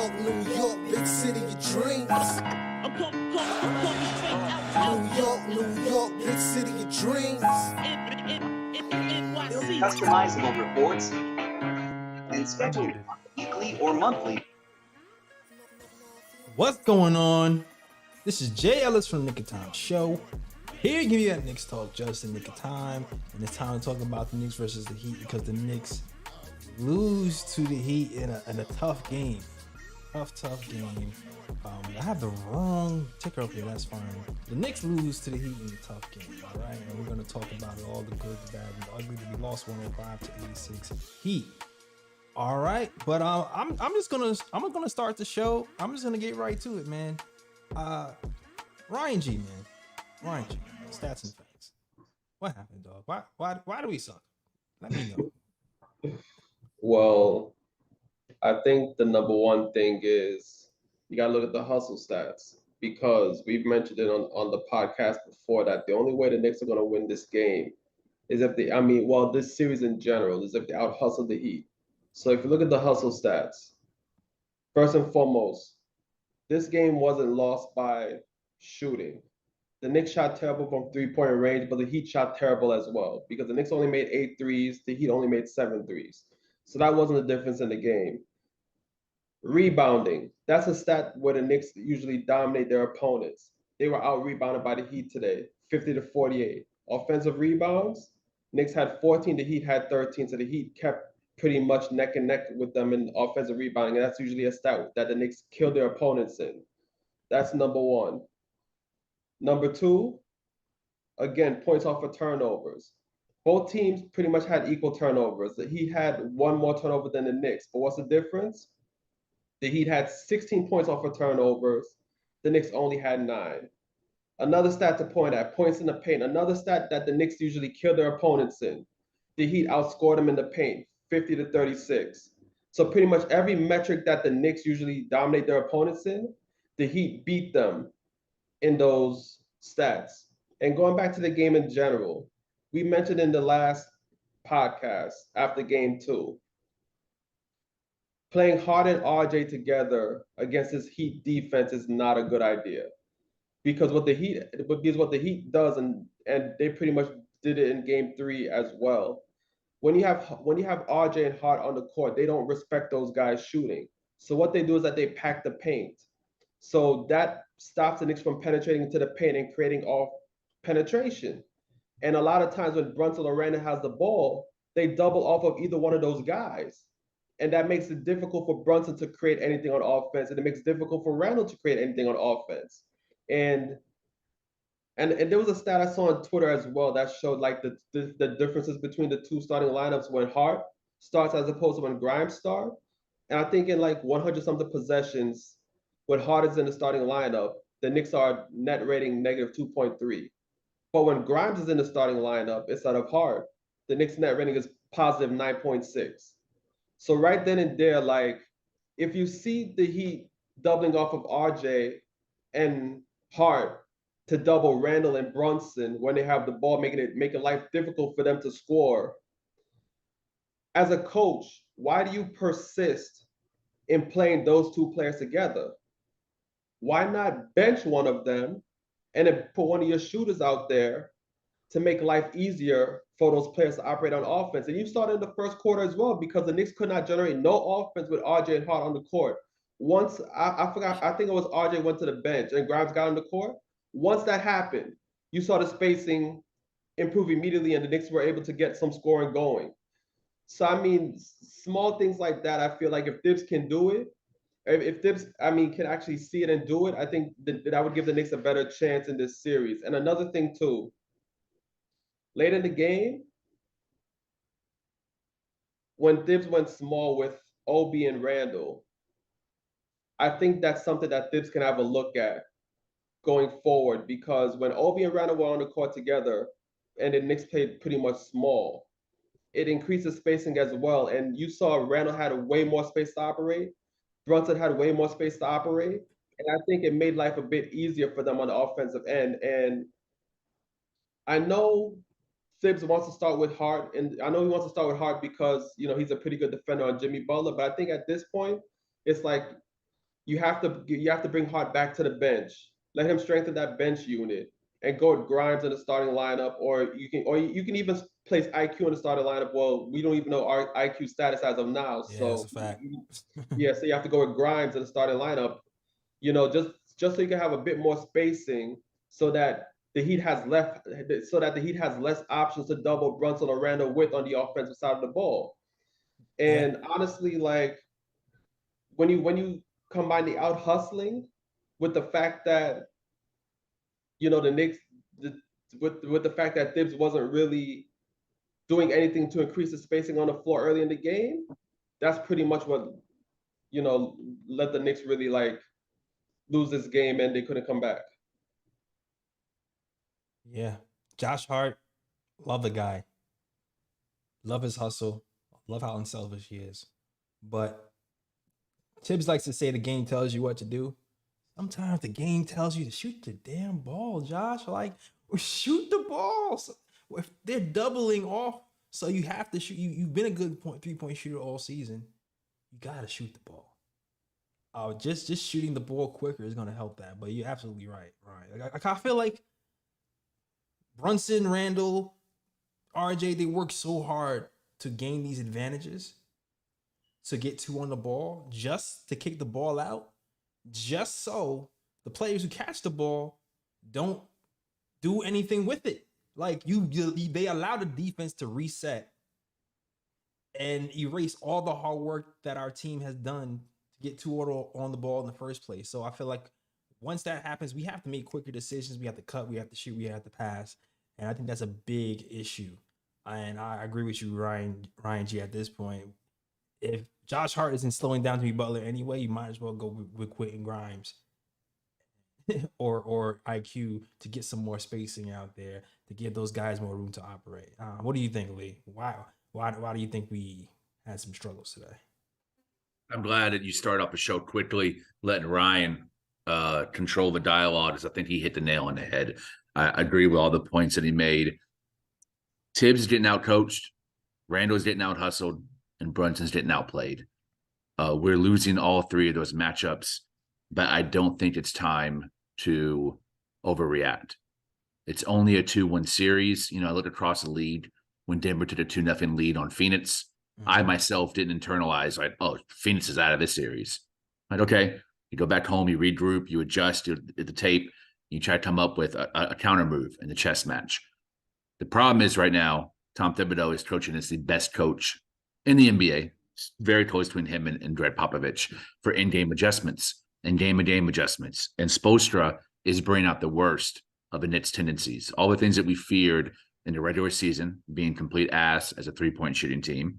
New York, big city of dreams. New York, big city of dreams. Customizable reports and schedule weekly or monthly. What's going on? This is Jay Ellis from Knick of Time Show. Here to give you that Knicks talk just in nick of time. And it's time to talk about the Knicks versus the Heat because the Knicks lose to the Heat in a tough game. Tough game. I have the wrong ticker up here, that's fine. The Knicks lose to the Heat in a tough game, all right? And we're going to talk about it, all the good, the bad, and the ugly. We lost 105 to 86 Heat. All right, but I'm gonna start the show. I'm just gonna get right to it, man. Ryan G, stats and facts. What happened, dog? Why do we suck? Let me know. Well, I think the number one thing is you gotta look at the hustle stats because we've mentioned it on the podcast before that the only way the Knicks are gonna win this game is if this series in general is if they out hustle the Heat. So if you look at the hustle stats, first and foremost, this game wasn't lost by shooting. The Knicks shot terrible from three-point range, but the Heat shot terrible as well because the Knicks only made 8 threes, the Heat only made 7 threes. So that wasn't the difference in the game. Rebounding, that's a stat where the Knicks usually dominate their opponents. They were out-rebounded by the Heat today, 50 to 48. Offensive rebounds, Knicks had 14, the Heat had 13, so the Heat kept pretty much neck and neck with them in offensive rebounding, and that's usually a stat that the Knicks kill their opponents in. That's number one. Number two, again, points off of turnovers. Both teams pretty much had equal turnovers. The Heat had one more turnover than the Knicks, but what's the difference? The Heat had 16 points off of turnovers. The Knicks only had 9. Another stat to point at, points in the paint. Another stat that the Knicks usually kill their opponents in. The Heat outscored them in the paint, 50 to 36. So pretty much every metric that the Knicks usually dominate their opponents in, the Heat beat them in those stats. And going back to the game in general, we mentioned in the last podcast after game 2, playing Hart and RJ together against this Heat defense is not a good idea. Because what the Heat does, and they pretty much did it in game 3 as well. When you have RJ and Hart on the court, they don't respect those guys shooting. So what they do is that they pack the paint. So that stops the Knicks from penetrating into the paint and creating off penetration. And a lot of times when Brunson or Randle has the ball, they double off of either one of those guys. And that makes it difficult for Brunson to create anything on offense, and it makes it difficult for Randle to create anything on offense. And there was a stat I saw on Twitter as well that showed like the differences between the two starting lineups when Hart starts as opposed to when Grimes start. And I think in like 100 something possessions, when Hart is in the starting lineup, the Knicks are net rating negative 2.3. But when Grimes is in the starting lineup instead of Hart, the Knicks net rating is positive 9.6. So right then and there, like if you see the Heat doubling off of RJ and Hart to double Randle and Brunson when they have the ball, making life difficult for them to score. As a coach, why do you persist in playing those two players together? Why not bench one of them and then put one of your shooters out there to make life easier for those players to operate on offense? And you started in the first quarter as well because the Knicks could not generate no offense with RJ and Hart on the court. Once, I forgot, I think it was RJ went to the bench and Grimes got on the court. Once that happened, you saw the spacing improve immediately and the Knicks were able to get some scoring going. So, I mean, small things like that, I feel like if Thibs can do it, if Thibs, can actually see it and do it, I think that would give the Knicks a better chance in this series. And another thing, too, late in the game, when Thibs went small with Obi and Randle, I think that's something that Thibs can have a look at going forward because when Obi and Randle were on the court together and the Knicks played pretty much small, it increases spacing as well. And you saw Randle had way more space to operate. Brunson had way more space to operate. And I think it made life a bit easier for them on the offensive end. And I know Thibs wants to start with Hart, and I know he wants to start with Hart because, he's a pretty good defender on Jimmy Butler. But I think at this point, it's like you have to bring Hart back to the bench. Let him strengthen that bench unit and go with Grimes in the starting lineup, or you can even place IQ in the starting lineup. Well, we don't even know our IQ status as of now, Yeah, that's a so fact. yeah, so you have to go with Grimes in the starting lineup. Just so you can have a bit more spacing, so that the Heat has less options to double Brunson or Randle with on the offensive side of the ball. Yeah, And honestly, like when you combine the out hustling with the fact that the Knicks the, with the fact that Thibs wasn't really doing anything to increase the spacing on the floor early in the game, that's pretty much what let the Knicks really like lose this game and they couldn't come back. yeah. Josh Hart, love the guy. Love his hustle. Love how unselfish he is. But Tibbs likes to say the game tells you what to do. Sometimes the game tells you to shoot the damn ball, Josh. Like, or shoot the ball. So, if they're doubling off, so you have to shoot. You've been a good 3-point shooter all season. You gotta shoot the ball. Just shooting the ball quicker is gonna help that. But you're absolutely right. Right. Like, I feel like Brunson, Randle, RJ, they work so hard to gain these advantages, to get two on the ball, just to kick the ball out, just so the players who catch the ball don't do anything with it. Like they allow the defense to reset and erase all the hard work that our team has done to get two on the ball in the first place. So I feel like once that happens, we have to make quicker decisions. We have to cut, we have to shoot, we have to pass. And I think that's a big issue. And I agree with you, Ryan G, at this point. If Josh Hart isn't slowing down to be Butler anyway, you might as well go with Quentin Grimes or IQ to get some more spacing out there to give those guys more room to operate. What do you think, Lee? Why do you think we had some struggles today? I'm glad that you start off the show quickly, letting Ryan control the dialogue, because I think he hit the nail on the head. I agree with all the points that he made. Tibbs is getting outcoached, Randle's getting out hustled, and Brunson's getting outplayed. We're losing all three of those matchups, but I don't think it's time to overreact. It's only a 2-1 series. I look across the league when Denver took a 2-0 lead on Phoenix. I myself didn't internalize, like, oh, Phoenix is out of this series. Like, okay, you go back home, you regroup, you adjust at the tape, you try to come up with a counter move in the chess match. The problem is right now, Tom Thibodeau is coaching as the best coach in the NBA. It's very close between him and Greg Popovich for in-game adjustments and game-to-game adjustments. And Spolestra is bringing out the worst of the Knicks' tendencies. All the things that we feared in the regular season, being complete ass as a three-point shooting team,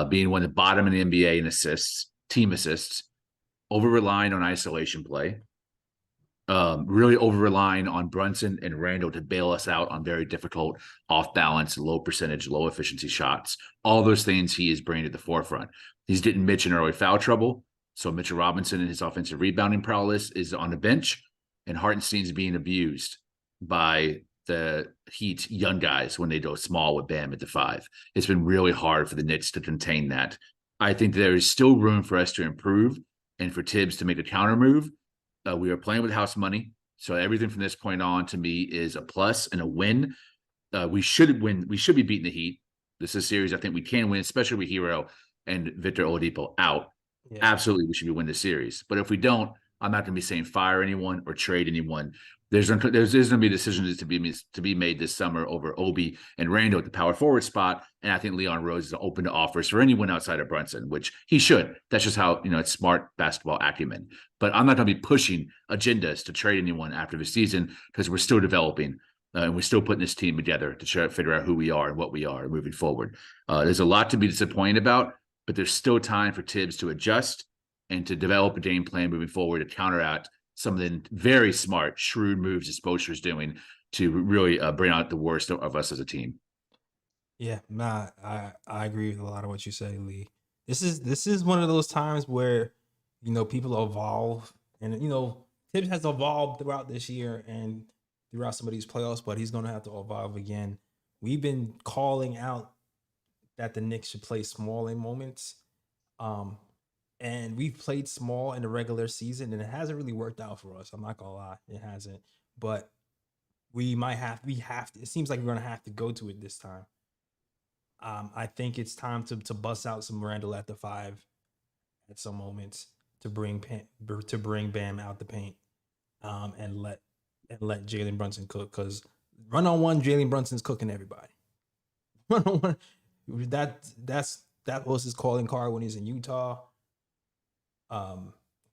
being one of the bottom in the NBA in assists, team assists, over-relying on isolation play, really over-relying on Brunson and Randle to bail us out on very difficult, off-balance, low percentage, low efficiency shots. All those things he is bringing to the forefront. He's getting Mitch in early foul trouble. So Mitchell Robinson and his offensive rebounding prowess is on the bench, and Hartenstein's being abused by the Heat young guys when they go small with Bam at the 5. It's been really hard for the Knicks to contain that. I think there is still room for us to improve and for Tibbs to make a counter move. We are playing with house money, so everything from this point on to me is a plus and a win. We should win. We should be beating the Heat. This is a series I think we can win, especially with Hero and Victor Oladipo out. Yeah. Absolutely, we should be winning the series. But if we don't, I'm not going to be saying fire anyone or trade anyone. There's going to be decisions to be made this summer over Obi and Randle at the power forward spot, and I think Leon Rose is open to offers for anyone outside of Brunson, which he should. That's just how it's smart basketball acumen. But I'm not going to be pushing agendas to trade anyone after the season, because we're still developing and we're still putting this team together to try to figure out who we are and what we are moving forward. There's a lot to be disappointed about, but there's still time for Tibbs to adjust and to develop a game plan moving forward to counteract some of the very smart, shrewd moves that Spolestra is doing to really bring out the worst of us as a team. Yeah, I agree with a lot of what you say, Lee. This is one of those times where people evolve, and Tibbs has evolved throughout this year and throughout some of these playoffs, but he's going to have to evolve again. We've been calling out that the Knicks should play small in moments. And we've played small in the regular season, and it hasn't really worked out for us. I'm not gonna lie, it hasn't. But we have to. It seems like we're gonna have to go to it this time. I think it's time to bust out some Randle at the 5 at some moments to bring Bam out the paint, and let Jalen Brunson cook, because run on one, Jalen Brunson's cooking everybody. Run on one, that was his calling card when he's in Utah.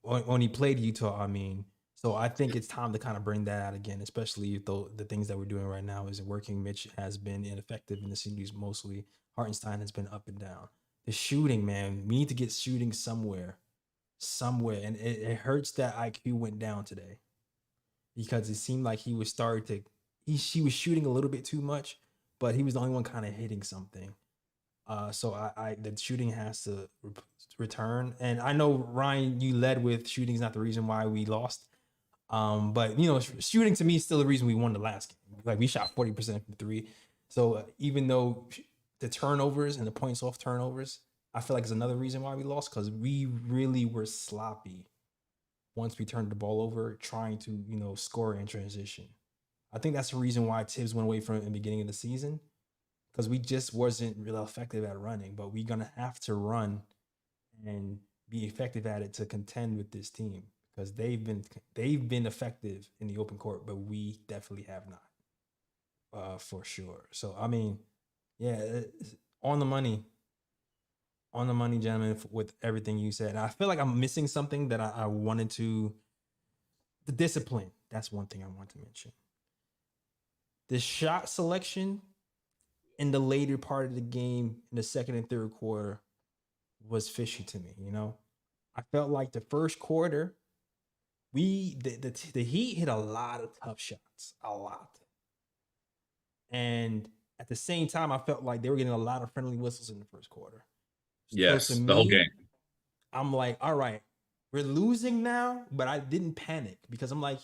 When he played Utah, I mean. So I think it's time to kind of bring that out again, especially though the things that we're doing right now isn't working. Mitch has been ineffective in the series mostly. Hartenstein has been up and down. The shooting, man, we need to get shooting somewhere. And it hurts that IQ went down today, because it seemed like he was he was shooting a little bit too much, but he was the only one kind of hitting something. So the shooting has to return. And I know, Ryan, you led with shooting is not the reason why we lost. But shooting to me is still the reason we won the last game. Like, we shot 40% from 3. So even though the turnovers and the points off turnovers, I feel like it's another reason why we lost, because we really were sloppy once we turned the ball over, trying to, score in transition. I think that's the reason why Tibbs went away from it in the beginning of the season, because we just wasn't really effective at running. But we're gonna have to run and be effective at it to contend with this team, because they've been effective in the open court, but we definitely have not, for sure. So I mean, yeah, on the money, gentlemen, with everything you said. I feel like I'm missing something that I wanted to. The discipline. That's one thing I want to mention. The shot selection in the later part of the game, in the second and third quarter, was fishy to me. I felt like the first quarter, the Heat hit a lot of tough shots, a lot. And at the same time, I felt like they were getting a lot of friendly whistles in the first quarter. Yes, so to the whole game. I'm like, all right, we're losing now, but I didn't panic, because I'm like,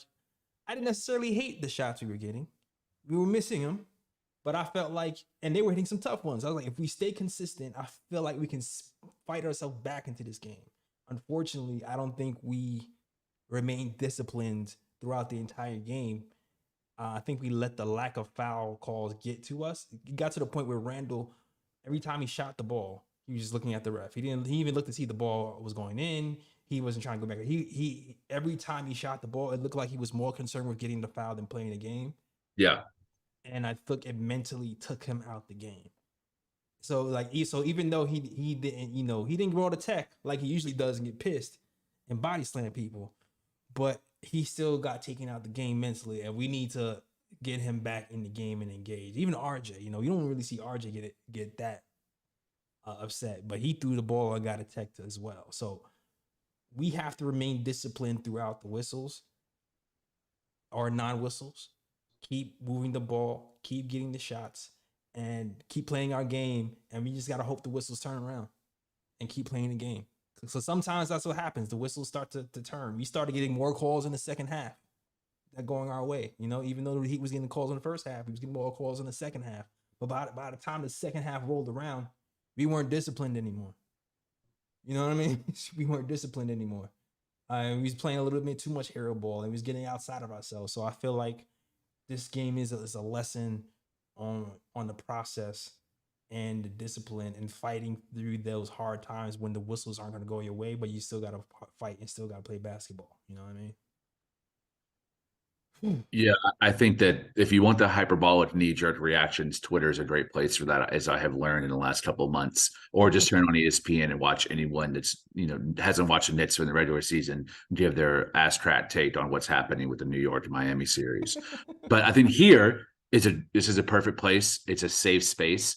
I didn't necessarily hate the shots we were getting. We were missing them, but I felt like, and they were hitting some tough ones. I was like, if we stay consistent, I feel like we can fight ourselves back into this game. Unfortunately, I don't think we remained disciplined throughout the entire game. I think we let the lack of foul calls get to us. It got to the point where Randle, every time he shot the ball, he was just looking at the ref. He even looked to see the ball was going in. He wasn't trying to go back. He every time he shot the ball, it looked like he was more concerned with getting the foul than playing the game. Yeah. And I think it mentally took him out the game. So even though he didn't, he didn't roll the tech like he usually does and get pissed and body slam people, but he still got taken out the game mentally, and we need to get him back in the game and engage. Even RJ, you don't really see RJ get that upset, but he threw the ball and got a tech as well. So we have to remain disciplined throughout the whistles or non-whistles. Keep moving the ball, keep getting the shots, and keep playing our game. And we just got to hope the whistles turn around and keep playing the game. So sometimes that's what happens. The whistles start to turn. We started getting more calls in the second half that going our way. Even though the Heat was getting calls in the first half, he was getting more calls in the second half. But by the time the second half rolled around, we weren't disciplined anymore. You know what I mean? We weren't disciplined anymore. We was playing a little bit too much hero ball, and we was getting outside of ourselves. So I feel like this game is a lesson on the process and the discipline and fighting through those hard times when the whistles aren't going to go your way, but you still got to fight and still got to play basketball. You know what I mean? Yeah, I think that if you want the hyperbolic knee-jerk reactions, Twitter is a great place for that, as I have learned in the last couple of months. Or just turn on ESPN and watch anyone that's hasn't watched the Knicks in the regular season give their ass crack take on what's happening with the New York and Miami series. But I think this is a perfect place. It's a safe space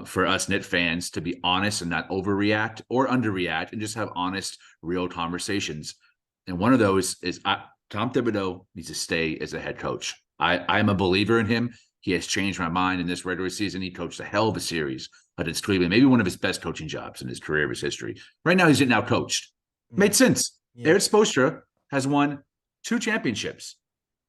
for us Knicks fans to be honest and not overreact or underreact, and just have honest, real conversations. And one of those is Tom Thibodeau needs to stay as a head coach. I'm a believer in him. He has changed my mind in this regular season. He coached a hell of a series against Cleveland, maybe one of his best coaching jobs in his career, of his history. Right now, he's getting out coached. Made sense. Yeah. Eric Spolestra has won 2 championships.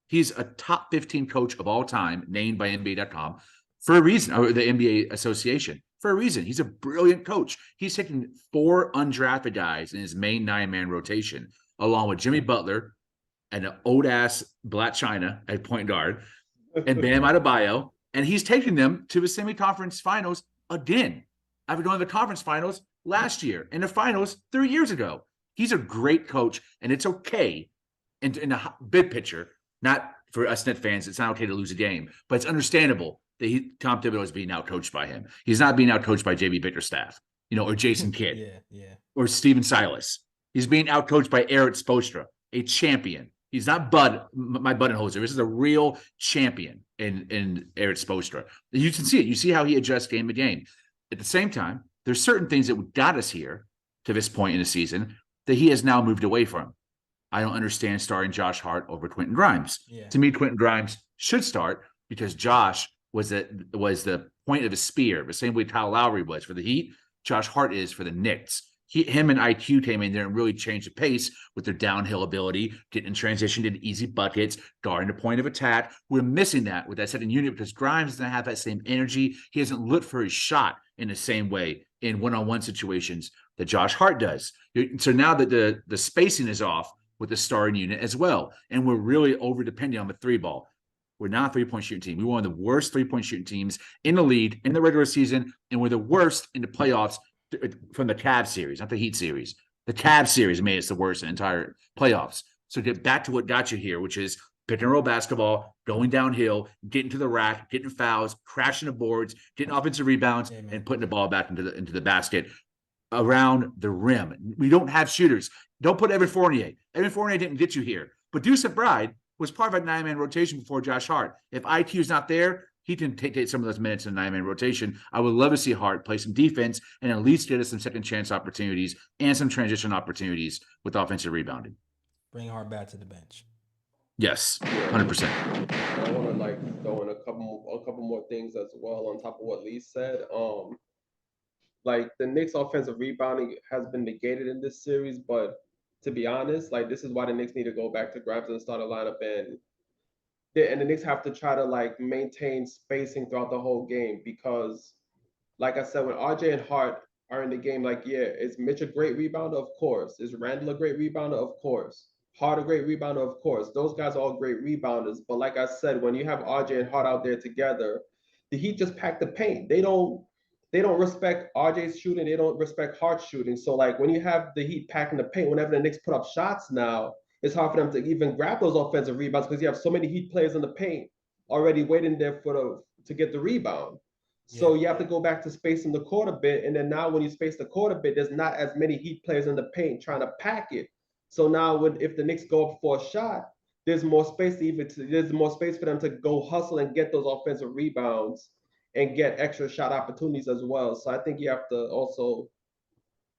He's a top 15 coach of all time, named by NBA.com for a reason, or the NBA Association, for a reason. He's a brilliant coach. He's taking 4 undrafted guys in his main 9-man rotation, along with Jimmy Butler and an old-ass Black China at point guard and Bam Adebayo, and he's taking them to the semi-conference finals again. After going to the conference finals last year and the finals 3 years ago. He's a great coach, and it's okay in a big picture, not for us Knicks fans. It's not okay to lose a game, but it's understandable that Tom Thibodeau is being outcoached by him. He's not being outcoached by JB Bickerstaff, or Jason Kidd, or Steven Silas. He's being outcoached by Eric Spolestra, a champion. He's not my Budenholzer. This is a real champion in Eric Spolestra. You can see it. You see how he adjusts game to game. At the same time, there's certain things that got us here to this point in the season that he has now moved away from. I don't understand starting Josh Hart over Quentin Grimes. Yeah. To me, Quentin Grimes should start because Josh was the point of a spear, the same way Kyle Lowry was for the Heat. Josh Hart is for the Knicks. Him and IQ came in there and really changed the pace with their downhill ability, getting in transition, did easy buckets, guarding the point of attack. We're missing that with that second unit because Grimes doesn't have that same energy. He hasn't looked for his shot in the same way in one-on-one situations that Josh Hart does. So now that the spacing is off with the starting unit as well, and we're really over-dependent on the 3-ball. We're not a three-point shooting team. We're one of the worst three-point shooting teams in the league in the regular season, and we're the worst in the playoffs from the Cavs series, not the Heat series. The Cavs series made us the worst in the entire playoffs. So get back to what got you here, which is pick and roll basketball, going downhill, getting to the rack, getting fouls, crashing the boards, getting offensive rebounds, and putting the ball back into the basket around the rim. We don't have shooters. Don't put Evan Fournier. Evan Fournier didn't get you here. But Deuce McBride was part of a 9-man rotation before Josh Hart. If IQ is not there, he can take some of those minutes in a 9-man rotation. I would love to see Hart play some defense and at least get us some second chance opportunities and some transition opportunities with offensive rebounding. Bring Hart back to the bench. Yes, 100%. I want to throw in a couple more things as well on top of what Lee said. The Knicks offensive rebounding has been negated in this series, but to be honest, this is why the Knicks need to go back to Grimes and start a lineup, and the Knicks have to try to maintain spacing throughout the whole game because, like I said, when RJ and Hart are in the game, is Mitch a great rebounder? Of course. Is Randle a great rebounder? Of course. Hart a great rebounder? Of course. Those guys are all great rebounders. But like I said, when you have RJ and Hart out there together, the Heat just pack the paint. They don't respect RJ's shooting. They don't respect Hart's shooting. So when you have the Heat packing the paint, whenever the Knicks put up shots now, it's hard for them to even grab those offensive rebounds because you have so many Heat players in the paint already waiting there to get the rebound. So you have to go back to spacing the court a bit. And then now when you space the court a bit, there's not as many Heat players in the paint trying to pack it. So now if the Knicks go up for a shot, there's more space for them to go hustle and get those offensive rebounds and get extra shot opportunities as well. So I think you have to also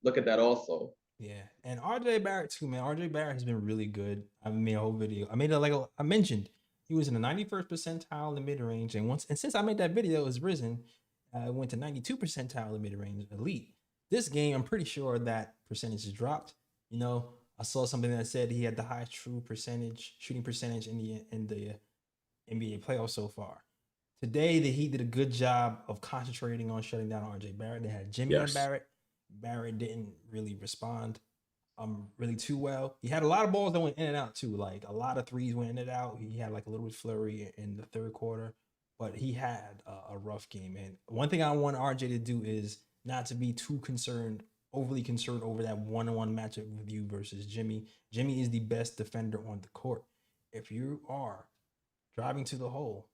look at that also. Yeah, and RJ Barrett too, man. RJ Barrett has been really good. I made a whole video. I mentioned he was in the 91st percentile in the mid range, and since I made that video, it's risen. It went to 92 percentile in the mid range elite. This game, I'm pretty sure that percentage has dropped. I saw something that said he had the highest shooting percentage in the NBA playoffs so far. Today, the Heat did a good job of concentrating on shutting down RJ Barrett. They had Jimmy and Barrett. Barrett didn't really respond really too well. He had a lot of balls that went in and out too. A lot of threes went in and out. He had a little bit flurry in the third quarter, but he had a rough game. And one thing I want RJ to do is not to be too overly concerned over that one-on-one matchup with you versus Jimmy. Jimmy is the best defender on the court. If you are driving to the hole,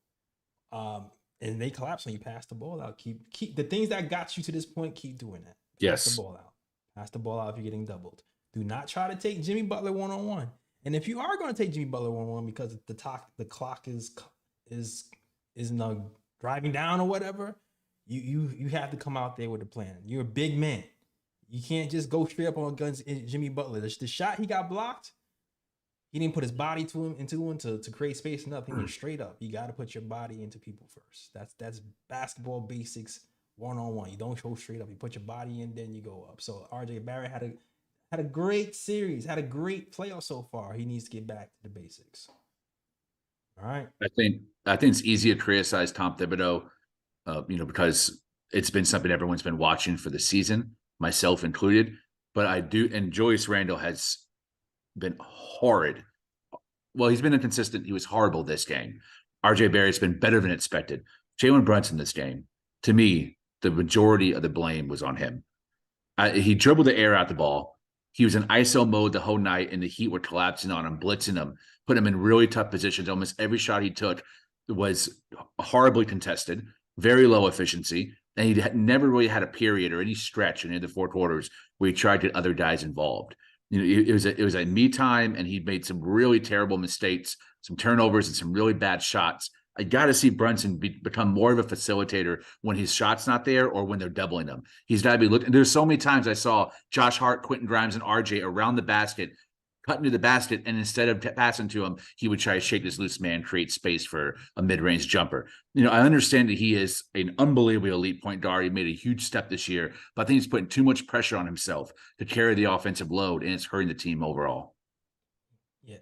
and they collapse when you pass the ball out, keep the things that got you to this point, keep doing that. Pass the ball out. Pass the ball out if you're getting doubled. Do not try to take Jimmy Butler one-on-one. And if you are going to take Jimmy Butler one-on-one because the clock is driving down or whatever, you have to come out there with a plan. You're a big man. You can't just go straight up on guns in Jimmy Butler. The shot he got blocked, he didn't put his body into him to create space. Nothing. He went straight up. You got to put your body into people first. That's basketball basics. One-on-one. You don't go straight up. You put your body in, then you go up. So RJ Barrett had a great series, had a great playoff so far. He needs to get back to the basics. All right. I think it's easy to criticize Tom Thibodeau, because it's been something everyone's been watching for the season, myself included. But I do, and Julius Randle has been horrid. Well, he's been inconsistent. He was horrible this game. RJ Barrett's been better than expected. Jalen Brunson this game, to me, the majority of the blame was on him. He dribbled the air out the ball. He was in ISO mode the whole night, and the Heat were collapsing on him, blitzing him, putting him in really tough positions. Almost every shot he took was horribly contested, very low efficiency, and he never really had a period or any stretch in any of the 4 quarters where he tried to get other guys involved. You know, it was a me time, and he made some really terrible mistakes, some turnovers, and some really bad shots. I got to see Brunson become more of a facilitator when his shot's not there or when they're doubling him. He's got to be looking. There's so many times I saw Josh Hart, Quentin Grimes, and RJ around the basket, cutting to the basket, and instead of passing to him, he would try to shake this loose man, create space for a mid-range jumper. You know, I understand that he is an unbelievably elite point guard. He made a huge step this year, but I think he's putting too much pressure on himself to carry the offensive load, and it's hurting the team overall. Yeah.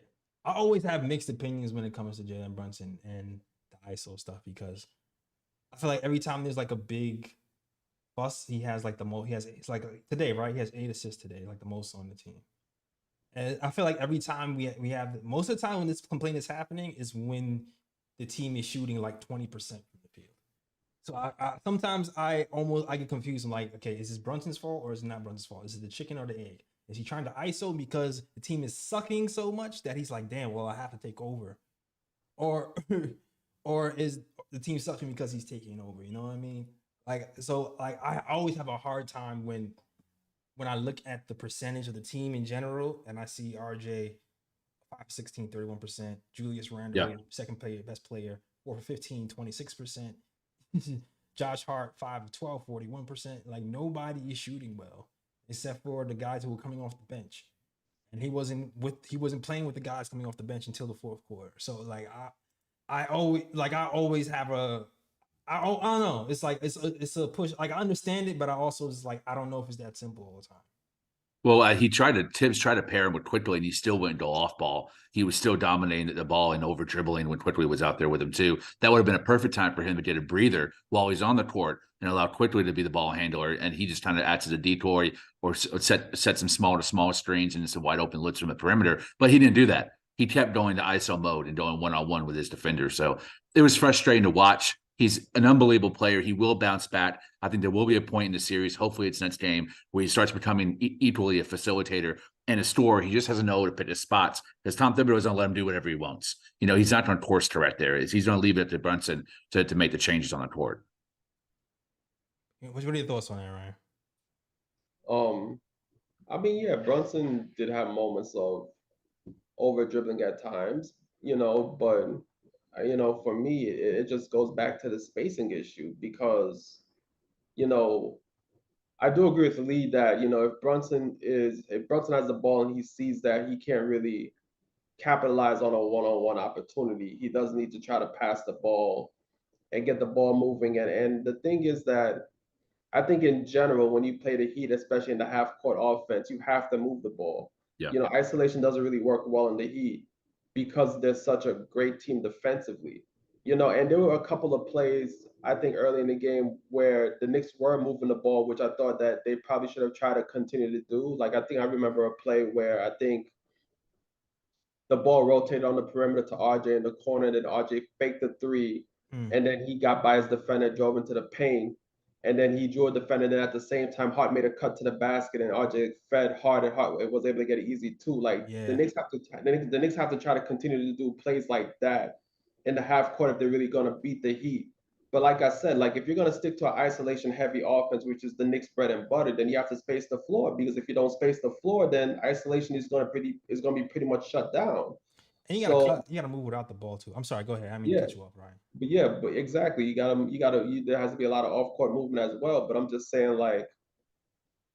I always have mixed opinions when it comes to Jalen Brunson and the ISO stuff, because I feel like every time there's like a big bust, he has like the most. It's like today, right? He has 8 assists today, like the most on the team. And I feel like every time we have, most of the time when this complaint is happening is when the team is shooting like 20% from the field. So I sometimes I get confused. I'm like, okay, is this Brunson's fault or is it not Brunson's fault? Is it the chicken or the egg? Is he trying to ISO because the team is sucking so much that he's like, damn, well, I have to take over? Or is the team sucking because he's taking over? You know what I mean? Like, so like I always have a hard time when I look at the percentage of the team in general and I see RJ 5-16, 31%, Julius Randle, second player, best player, 4-15, 26%, Josh Hart, 5-12, 41%. Like, nobody is shooting well except for the guys who were coming off the bench. And he wasn't playing with the guys coming off the bench until the 4th quarter. So like I always have I don't know. It's like it's a push. Like, I understand it, but I also just like, I don't know if it's that simple all the time. Well, Tibbs tried to pair him with Quickly, and he still wouldn't go off ball. He was still dominating the ball and over dribbling when Quickly was out there with him too. That would have been a perfect time for him to get a breather while he's on the court and allow Quickly to be the ball handler. And he just kind of acts as a decoy or set some small screens and some wide open looks from the perimeter. But he didn't do that. He kept going to ISO mode and going one-on-one with his defender. So it was frustrating to watch. He's an unbelievable player. He will bounce back. I think there will be a point in the series, hopefully it's next game, where he starts becoming equally a facilitator and a scorer. He just doesn't know to pick his spots, because Tom Thibodeau is going to let him do whatever he wants. You know, he's not going to course correct there. He's going to leave it to Brunson to make the changes on the court. What are your thoughts on that, Ryan? I mean, yeah, Brunson did have moments of over dribbling at times, you know, but you know, for me, it just goes back to the spacing issue, because, you know, I do agree with Lee that, you know, if Brunson has the ball and he sees that he can't really capitalize on a one-on-one opportunity, he does need to try to pass the ball and get the ball moving. And the thing is that I think in general, when you play the Heat, especially in the half-court offense, you have to move the ball. Yeah. You know, isolation doesn't really work well in the Heat because they're such a great team defensively. You know, and there were a couple of plays, I think, early in the game where the Knicks were moving the ball, which I thought that they probably should have tried to continue to do. Like, I think I remember a play where I think the ball rotated on the perimeter to RJ in the corner, and then RJ faked the 3, and then he got by his defender, drove into the paint, and then he drew a defender. And then at the same time, Hart made a cut to the basket, and RJ fed Hart, and Hart was able to get it easy too. Like, the Knicks have to try to continue to do plays like that in the half court if they're really going to beat the Heat. But like I said, like, if you're going to stick to an isolation heavy offense, which is the Knicks bread and butter, then you have to space the floor, because if you don't space the floor, then isolation is going to be pretty much shut down. And you gotta move without the ball too. I'm sorry, go ahead. I mean, to cut you off, Ryan. But exactly. There has to be a lot of off-court movement as well. But I'm just saying, like,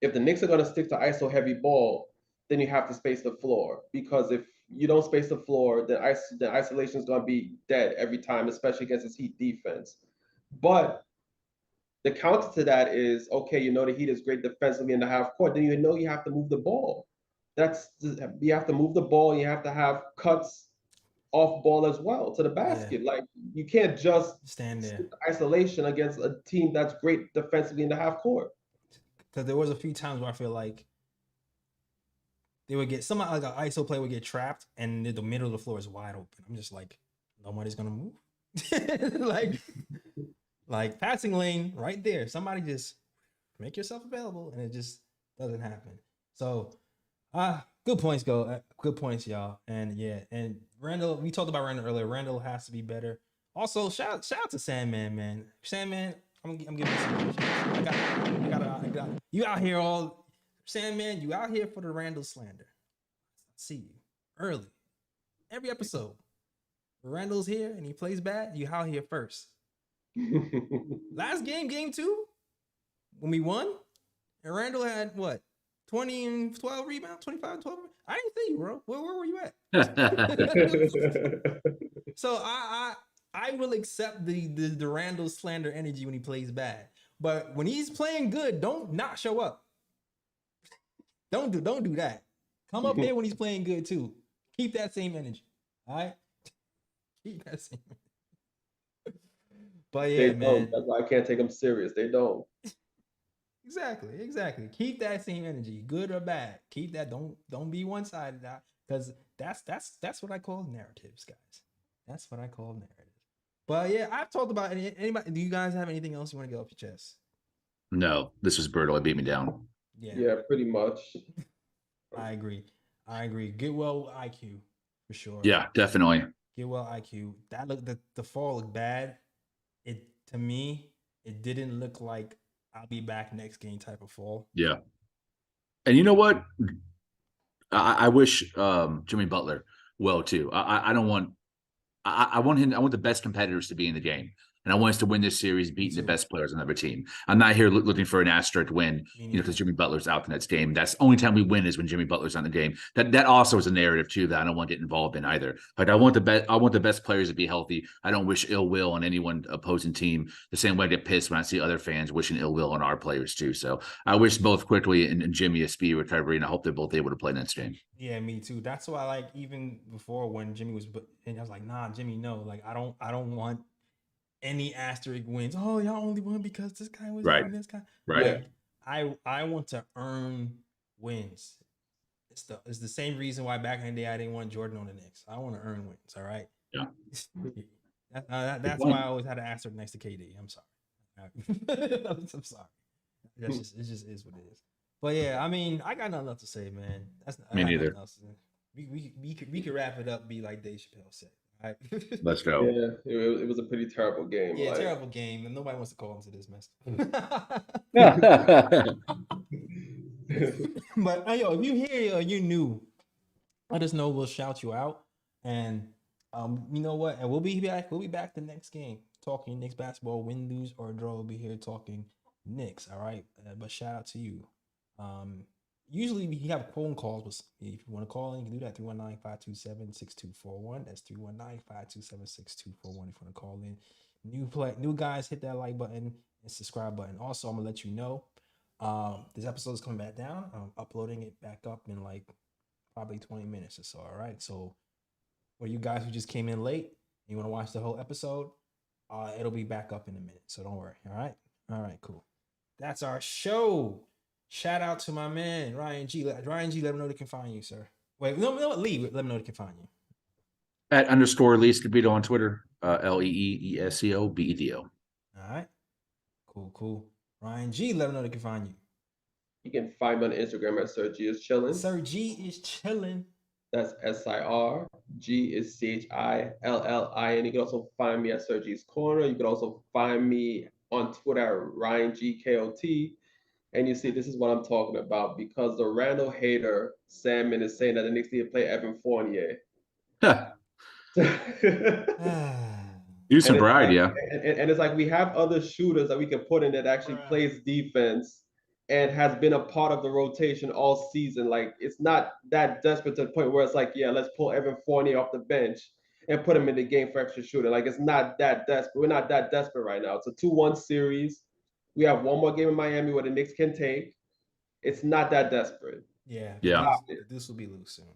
if the Knicks are going to stick to ISO heavy ball, then you have to space the floor, because if you don't space the floor, then isolation is going to be dead every time, especially against this Heat defense. But the counter to that is, okay, you know, the Heat is great defensively in the half court, then you know you have to move the ball. You have to move the ball, you have to have cuts off ball as well to the basket. Like you can't just stand there. Isolation against a team that's great defensively in the half court. Because there was a few times where I feel like they would get somebody like an ISO player would get trapped and the middle of the floor is wide open. I'm just like, nobody's gonna move. like passing lane right there. Somebody just make yourself available, and it just doesn't happen. So, good points, go. Good points, y'all. And yeah, and Randle, we talked about Randle earlier. Randle has to be better. Also, shout out to Sandman, man. Sandman, I'm giving you some questions. I got you out here all Sandman, you out here for the Randle slander. I see you early. Every episode. Randle's here and he plays bad, you out here first. Last game 2, when we won, and Randle had what? 20 and 12 rebounds, 25 and 12. I didn't see you, bro. Where were you at? So I will accept the Randle slander energy when he plays bad. But when he's playing good, don't not show up. Don't do that. Come up there when he's playing good too. Keep that same energy. All right? Keep that same energy. But yeah, man. Don't. That's why I can't take them serious. They don't. Exactly. Keep that same energy, good or bad. Keep that. Don't be one-sided, because that's what I call narratives, guys. That's what I call narratives. But yeah, I've talked about anybody. Do you guys have anything else you want to get off your chest? No, this was brutal. It beat me down. Yeah, pretty much. I agree. Get well IQ for sure. Yeah, definitely. Get well IQ. That the fall looked bad. To me, it didn't look like I'll be back next game type of fall. Yeah. And you know what? I wish Jimmy Butler well too. I don't want I want him. I want the best competitors to be in the game, and I want us to win this series, beating the best players on the other team. I'm not here looking for an asterisk win, because Jimmy Butler's out the next game. That's the only time we win is when Jimmy Butler's on the game. That also is a narrative too that I don't want to get involved in either. Like I want the best players to be healthy. I don't wish ill will on anyone opposing team. The same way I get pissed when I see other fans wishing ill will on our players too. So I wish both Quickly and Jimmy a speedy recovery, and I hope they're both able to play next game. Yeah, me too. That's why, like, even before when Jimmy was, and I was like, nah, Jimmy, no, like, I don't want any asterisk wins. Oh, y'all only won because this guy was right. This guy, right? Like, I want to earn wins. It's the same reason why back in the day I didn't want Jordan on the Knicks. I want to earn wins. All right. Yeah. That's why I always had an asterisk next to KD. I'm sorry. I'm sorry. It just is what it is. But yeah, I mean, I got nothing else to say, man. Me neither. We could wrap it up, be like Dave Chappelle said. All right? Let's go. Yeah, it was a pretty terrible game. Yeah, terrible game, and nobody wants to call into this mess. But if you hear or you knew, let us know. We'll shout you out, and you know what? And we'll be back. We'll be back the next game talking Knicks basketball. Win, lose, or draw. We'll be here talking Knicks. All right, but shout out to you. Usually we have phone calls, but if you want to call in, you can do that 319-527-6241. That's 319-527-6241 if you want to call in. New guys, hit that like button and subscribe button. Also, I'm gonna let you know this episode is coming back down. I'm uploading it back up in like probably 20 minutes or so. All right, so for you guys who just came in late and you want to watch the whole episode, it'll be back up in a minute, so don't worry. All right, cool. That's our show. Shout out to my man, Ryan G. Ryan G, let them know they can find you, sir. Wait, no, leave. Let them know they can find you. @ @Leescobedo on Twitter. LEEESCOBEDO. All right. Cool. Ryan G, let them know they can find you. You can find me on Instagram at Sir G is chilling. Sir G is chilling. That's SIR. G is CHILLIN. You can also find me at Sir G's Corner. You can also find me on Twitter at Ryan G KOT. And you see, this is what I'm talking about, because the Randle hater, Salmon, is saying that the Knicks need to play Evan Fournier. Use some pride, yeah. And it's like we have other shooters that we can put in that actually plays defense and has been a part of the rotation all season. Like, it's not that desperate to the point where it's like, yeah, let's pull Evan Fournier off the bench and put him in the game for extra shooting. Like, it's not that desperate. We're not that desperate right now. It's a 2-1 series. We have one more game in Miami where the Knicks can take. It's not that desperate. Yeah. The Deuce will be loose soon.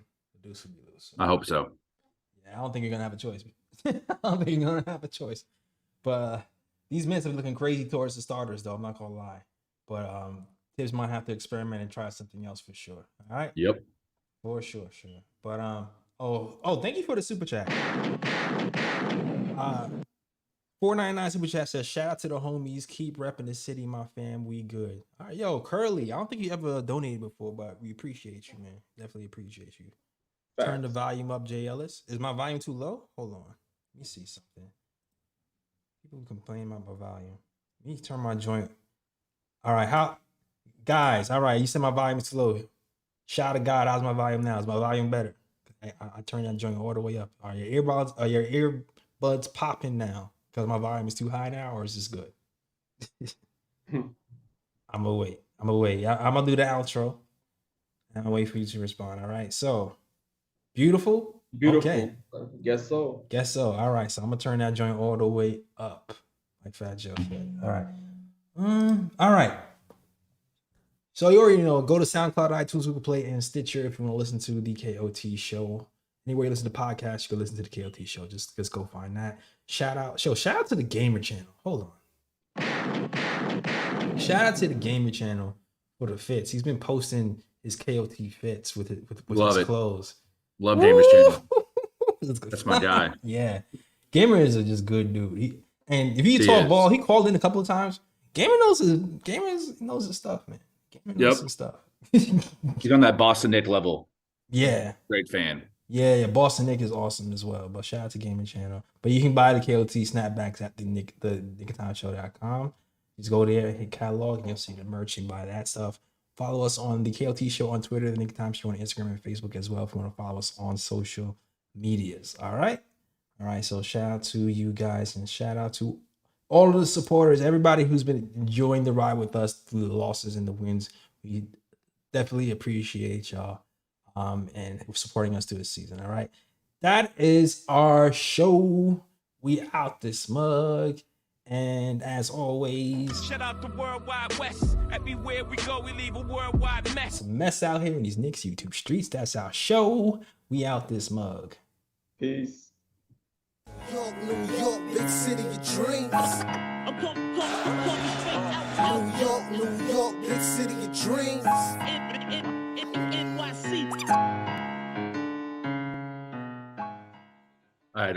I hope so. I don't think you're gonna have a choice. I don't think you're gonna have a choice. But these minutes are looking crazy towards the starters, though. I'm not gonna lie. But Tibbs might have to experiment and try something else for sure. All right. Yep. For sure. But thank you for the super chat. 499 super chat says, shout out to the homies. Keep repping the city, my fam. We good. All right, yo, Curly. I don't think you ever donated before, but we appreciate you, man. Definitely appreciate you. Facts. Turn the volume up, J. Ellis. Is my volume too low? Hold on. Let me see something. People complain about my volume. Let me turn my joint. All right, guys, all right, you said my volume is too low. Shout out to God, how's my volume now? Is my volume better? I turned that joint all the way up. Are your earbuds popping now? Because my volume is too high now, or is this good? I'm gonna wait. I'm gonna do the outro. And I'll wait for you to respond. All right. So beautiful. Okay. Guess so. All right. So I'm gonna turn that joint all the way up, like Fat Joe said. All right. All right. So you already know. Go to SoundCloud, iTunes, Google Play, and Stitcher if you want to listen to the KOT show. Anywhere you listen to podcasts, you can listen to the KOT show. Just go find that. Shout out to the Gamer channel. Hold on. Shout out to the Gamer channel for the fits. He's been posting his KOT fits with his clothes. Love Gamer's channel. That's my guy. Yeah. Gamer is a just good dude. And if he talk ball, he called in a couple of times. Gamer knows his stuff, man. Gamer knows his stuff. He's on that Boston Knick level. Yeah. Great fan. Yeah, Boston Knick is awesome as well. But shout out to Gaming Channel. But you can buy the KOT snapbacks at the nickatimeshow.com. Just go there, hit catalog, and you'll see the merch and buy that stuff. Follow us on the KOT Show on Twitter, the Knick Time Show on Instagram and Facebook as well if you want to follow us on social medias. All right? All right, so shout out to you guys and shout out to all of the supporters, everybody who's been enjoying the ride with us through the losses and the wins. We definitely appreciate y'all. And supporting us through the season. All right. That is our show. We out this mug. And as always, shout out the worldwide west. Everywhere we go, we leave a worldwide mess. It's a mess out here in these Knicks YouTube streets. That's our show. We out this mug. Peace. York, New York, big city of dreams. New York, big city of dreams. NYC. All right.